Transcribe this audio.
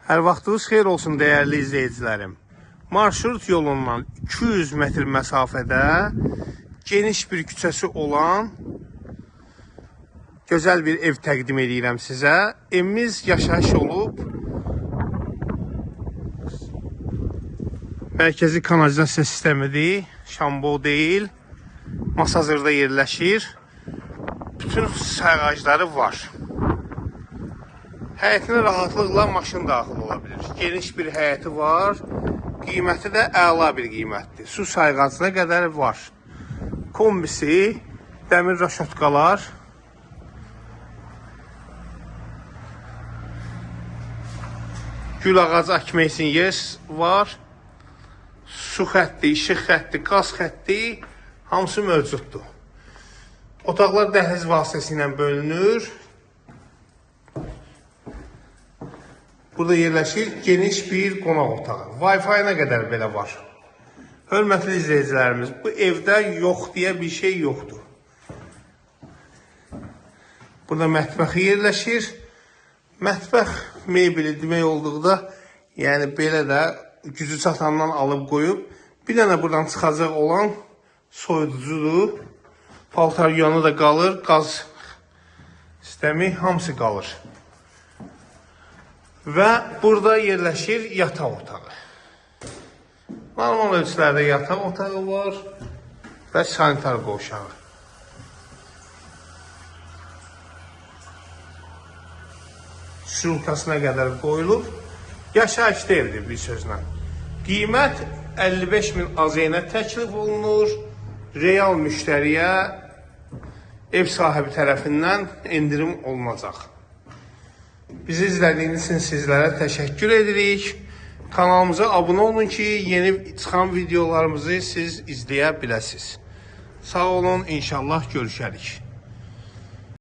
Hər vaxtınız xeyir olsun dəyərli izləyicilərim. Marşrut yolundan 200 metr məsafədə geniş bir küçəsi olan gözəl bir ev təqdim edirəm sizə. Evimiz yaşayış olub. Mərkəzi kanalizasiya sistemidir. Şambo deyil. Masazırda yerləşir. Bütün sayğacları var. Həyətinə rahatlıqla maşın daxil ola bilir. Geniş bir həyəti var. Qiyməti də əla bir qiymətdir. Su sayğacına qədər var. Kombisi, dəmir raşotkalar. Gül ağacı əkmək üçün yer var. Su xətti, işıq xətti, qaz xətti hamısı mövcuddur. Otaqlar dəhliz vasitəsilə bölünür. Burada yerləşir geniş bir qonaq otağı. Wi-Fi-nə qədər belə var. Hörmətli izləyicilərimiz, bu evdə yox deyə bir şey yoxdur. Burada mətbəxi yerləşir. Mətbəx mebeli demək olduqda, yəni belə də gücü çatandan alıb qoyub. Bir dənə buradan çıxacaq olan soyuducudur. Paltar yanı da qalır, qaz sistemi hamısı qalır. Və burada yerləşir yataq otağı. Normal ölçülərdə yataq otağı var və sanitar qovşağı. Şurkasına qədər qoyulub. Yaşayışlı evdir bir sözlə. Qiymət 55.000 AZN təklif olunur. Real müştəriyə ev sahibi tərəfindən endirim olunacaq. Bizi izlədiyiniz üçün sizlərə təşəkkür edirik. Kanalımıza abunə olun ki, yeni çıxan videolarımızı siz izləyə biləsiniz. Sağ olun, inşallah görüşərik.